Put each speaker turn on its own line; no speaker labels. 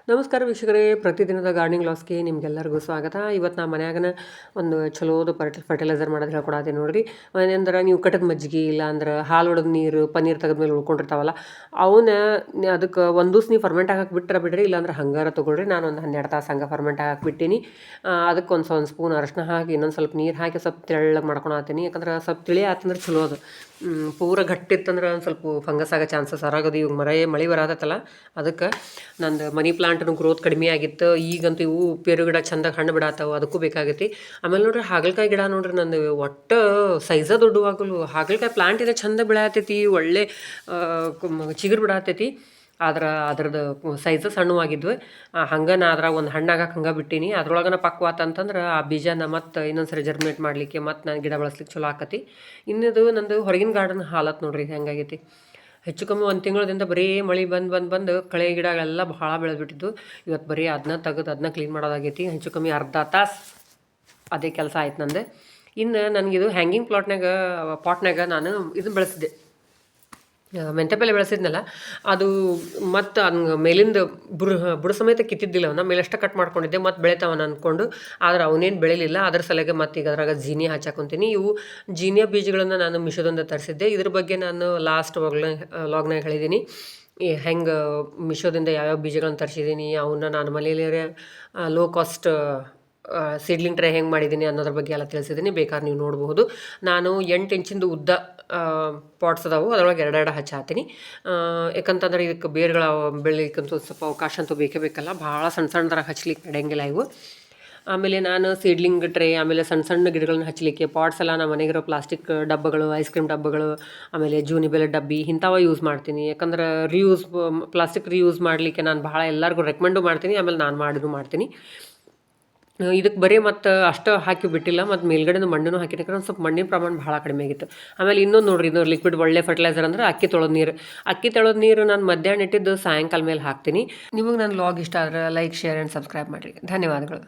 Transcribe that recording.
ನಮಸ್ಕಾರ ವೀಕ್ಷಕರೇ, ಪ್ರತಿದಿನದ ಗಾರ್ಡನಿಂಗ್ ಲಾಸ್ಗೆ ನಿಮ್ಗೆಲ್ಲರಿಗೂ ಸ್ವಾಗತ. ಇವತ್ತು ನಾ ಮನ್ಯಾಗನ ಒಂದು ಚಲೋದು ಫರ್ಟಿಲೈಸರ್ ಮಾಡೋದು ಹೇಳ್ಕೊಡತ್ತೀನಿ ನೋಡ್ರಿ. ಏನಂದ್ರೆ ನೀವು ಕಟ್ಟದ ಮಜ್ಜಿಗೆ ಇಲ್ಲ ಅಂದ್ರೆ ಹಾಲು ಒಡೆದ ನೀರು ಪನ್ನೀರ್ ತೆಗೆದ್ಮೇಲೆ ಉಳ್ಕೊಂಡಿರ್ತಾವಲ್ಲ ಅವನ್ನ ಅದಕ್ಕೆ ಒಂದು ದಿವ್ಸ ನೀವು ಫರ್ಮೆಂಟ್ ಹಾಕಕ್ಕೆ ಬಿಡ್ರಿ, ಇಲ್ಲಾಂದ್ರೆ ಹಂಗಾರ ತೊಗೊಳ್ರಿ. ನಾನು ಒಂದು 12 ತಾಸು ಹಂಗೆ ಫರ್ಮೆಂಟ್ ಹಾಕಿ ಬಿಟ್ಟೀನಿ. ಅದಕ್ಕೆ ಒಂದು ಸ್ಪೂನ್ ಅರಶಿನ ಹಾಕಿ ಇನ್ನೊಂದು ಸ್ವಲ್ಪ ನೀರು ಹಾಕಿ ಸ್ವಲ್ಪ ತೆಳ್ಳಗೆ ಮಾಡ್ಕೊಳತ್ತೀನಿ. ಯಾಕಂದ್ರೆ ಸ್ವಲ್ಪ ತಿಳಿ ಆತಂದ್ರೆ ಚಲೋ ಅದು. ಪೂರ ಗಟ್ಟಿತ್ತಂದ್ರೆ ಒಂದು ಸ್ವಲ್ಪ ಫಂಗಸ್ ಆಗೋ ಚಾನ್ಸಸ್ ಆರಾಗದು. ಇವಾಗ ಮಳೆ ಬರತ್ತಲ್ಲ, ಅದಕ್ಕೆ ನಂದು ಮನಿ ಪ್ಲಾಂಟ್ನು ಗ್ರೋತ್ ಕಡಿಮೆ ಆಗಿತ್ತು. ಈಗಂತೂ ಇವು ಪೇರು ಗಿಡ ಚಂದಾಗಿ ಹಣ್ಣು ಬಿಡಾತಾವು, ಅದಕ್ಕೂ ಬೇಕಾಗೈತಿ. ಆಮೇಲೆ ನೋಡ್ರಿ ಹಾಗಲಕಾಯಿ ಗಿಡ ನೋಡ್ರಿ ನಂದು ಒಟ್ಟು ಸೈಜ ದೊಡ್ಡವಾಗಲು. ಹಾಗಲಕಾಯಿ ಪ್ಲಾಂಟ್ ಇದೆ ಚಂದ ಬೆಳೆಯತೈತಿ, ಒಳ್ಳೆ ಚಿಗುರು ಬಿಡಾತೈತಿ. ಅದ್ರದ್ದು ಸೈಜ ಸಣ್ಣವಾಗಿದ್ವು. ಹಂಗೆ ನಾ ಅದ್ರಾಗ ಒಂದು ಹಣ್ಣಾಗಕ್ಕೆ ಹಂಗೆ ಬಿಟ್ಟೀನಿ. ಅದ್ರೊಳಗನ ಪಕ್ವಾತ ಅಂತಂದ್ರೆ ಆ ಬೀಜನ ಮತ್ತೆ ಇನ್ನೊಂದ್ಸರಿ ಜರ್ಮಿನೇಟ್ ಮಾಡಲಿಕ್ಕೆ ಮತ್ತು ನಾನು ಗಿಡ ಬೆಳೆಸ್ಲಿಕ್ಕೆ ಚಲೋ ಆಕತಿ. ಇನ್ನದು ನಂದು ಹೊರಗಿನ ಗಾರ್ಡನ್ ಹಾಲತ್ ನೋಡ್ರಿ ಹೆಂಗಾಗೈತಿ. ಹೆಚ್ಚು ಕಮ್ಮಿ ಒಂದು ತಿಂಗಳದಿಂದ ಬರೀ ಮಳೆ ಬಂದು ಕಳೆ ಗಿಡಗಳೆಲ್ಲ ಭಾಳ ಬೆಳೆದ್ಬಿಟ್ಟಿದ್ದು. ಇವತ್ತು ಬರೀ ಅದನ್ನ ತೆಗೆದು ಅದನ್ನ ಕ್ಲೀನ್ ಮಾಡೋದಾಗೈತಿ. ಹೆಚ್ಚು ಕಮ್ಮಿ ಅರ್ಧ ತಾಸು ಅದೇ ಕೆಲಸ ಆಯ್ತು ನಂದು. ಇನ್ನು ನನಗಿದು ಹ್ಯಾಂಗಿಂಗ್ ಪಾಟ್ನಾಗ ನಾನು ಇದನ್ನು ಬೆಳೆಸಿದ್ದೆ, ಮೆಂತ್ಯಪಲ್ಲೆ ಬೆಳೆಸಿದ್ನಲ್ಲ, ಅದು ಮತ್ತು ಹಂಗೆ ಮೇಲಿಂದ ಬುಡ ಸಮೇತ ಕಿತ್ತಿದ್ದಿಲ್ಲ. ಅವನ್ನ ಮೇಲಷ್ಟೇ ಕಟ್ ಮಾಡ್ಕೊಂಡಿದ್ದೆ, ಮತ್ತು ಬೆಳಿತಾವನ ಅಂದ್ಕೊಂಡು. ಆದ್ರೆ ಅವನೇನು ಬೆಳಿಲಿಲ್ಲ. ಅದ್ರ ಸಲಗೆ ಮತ್ತು ಈಗ ಅದ್ರಾಗ ಜೀನಿಯಾ ಹಚ್ಚಾಕೊಂತೀನಿ. ಇವು ಜೀನಿಯಾ ಬೀಜಗಳನ್ನು ನಾನು ಮಿಶೋದಿಂದ ತರಿಸಿದ್ದೆ. ಇದ್ರ ಬಗ್ಗೆ ನಾನು ಲಾಸ್ಟ್ ಲಾಗ್ನಾಗ ಹೇಳಿದ್ದೀನಿ, ಹೆಂಗೆ ಮಿಶೋದಿಂದ ಯಾವ್ಯಾವ ಬೀಜಗಳನ್ನ ತರಿಸಿದ್ದೀನಿ, ಅವನ್ನ ನಾನು ಮನೆಯಲ್ಲೇ ಲೋ ಕಾಸ್ಟ್ ಸೀಡ್ಲಿಂಗ್ ಟ್ರೈ ಹೆಂಗೆ ಮಾಡಿದ್ದೀನಿ ಅನ್ನೋದ್ರ ಬಗ್ಗೆ ಎಲ್ಲ ತಿಳಿಸಿದ್ದೀನಿ. ಬೇಕಾದ್ರೆ ನೀವು ನೋಡಬಹುದು. ನಾನು 8 ಇಂಚಿಂದು ಉದ್ದ ಪಾಟ್ಸ್ ಅದಾವು, ಅದರೊಳಗೆ 2 ಹಚ್ಚಾತೀನಿ. ಯಾಕಂತಂದ್ರೆ ಇದಕ್ಕೆ ಬೇರುಗಳ ಬೆಳಿಲಿಕ್ಕಂತೂ ಸ್ವಲ್ಪ ಅವಕಾಶ ಅಂತೂ ಬೇಕಲ್ಲ. ಭಾಳ ಸಣ್ಣದಾಗಿ ಹಚ್ಲಿಕ್ಕೆ ನಡೆಯಂಗಿಲ್ಲ ಇವು. ಆಮೇಲೆ ನಾನು ಸೀಡ್ಲಿಂಗ್ ಟ್ರೇ, ಆಮೇಲೆ ಸಣ್ಣ ಗಿಡಗಳನ್ನ ಹಚ್ಚಲಿಕ್ಕೆ ಪಾಟ್ಸ್ ಎಲ್ಲ ನಮ್ಮ ಮನೆಗಿರೋ ಪ್ಲಾಸ್ಟಿಕ್ ಡಬ್ಬಗಳು, ಐಸ್ ಕ್ರೀಮ್ ಡಬ್ಬಗಳು, ಆಮೇಲೆ ಜೂನಿಬೆಲೆ ಡಬ್ಬಿ ಇಂಥವ ಯೂಸ್ ಮಾಡ್ತೀನಿ. ಯಾಕಂದ್ರೆ ಪ್ಲಾಸ್ಟಿಕ್ ರೀಯೂಸ್ ಮಾಡಲಿಕ್ಕೆ ನಾನು ಭಾಳ ಎಲ್ಲರಿಗೂ ರೆಕಮೆಂಡು ಮಾಡ್ತೀನಿ. ಆಮೇಲೆ ನಾನು ಮಾಡ್ತೀನಿ. ಇದಕ್ಕೆ ಬರೀ ಮತ್ತು ಅಷ್ಟು ಹಾಕಿ ಬಿಟ್ಟಿಲ್ಲ, ಮತ್ತು ಮೇಲ್ಗಡೆದು ಮಣ್ಣು ಹಾಕಿನ ಒಂದು ಸ್ವಲ್ಪ ಮಣ್ಣಿನ ಪ್ರಮಾಣ ಭಾಳ ಕಡಿಮೆ ಆಗಿತ್ತು. ಆಮೇಲೆ ಇನ್ನೊಂದು ನೋಡ್ರಿ, ಇದು ಲಿಕ್ವಿಡ್ ಒಳ್ಳೆ ಫರ್ಟಿಲೈಸರ್ ಅಂದ್ರೆ ಅಕ್ಕಿ ತೊಳೆದ ನೀರು ನಾನು ಮಧ್ಯಾಹ್ನ ಇಟ್ಟಿದ್ದು ಸಾಯಂಕಾಲ ಮೇಲೆ ಹಾಕ್ತೀನಿ. ನಿಮಗೆ ನನ್ನ ಲಾಗ್ ಇಷ್ಟ ಆದರೆ ಲೈಕ್, ಶೇರ್ ಆ್ಯಂಡ್ ಸಬ್ಸ್ಕ್ರೈಬ್ ಮಾಡಿರಿ. ಧನ್ಯವಾದಗಳು.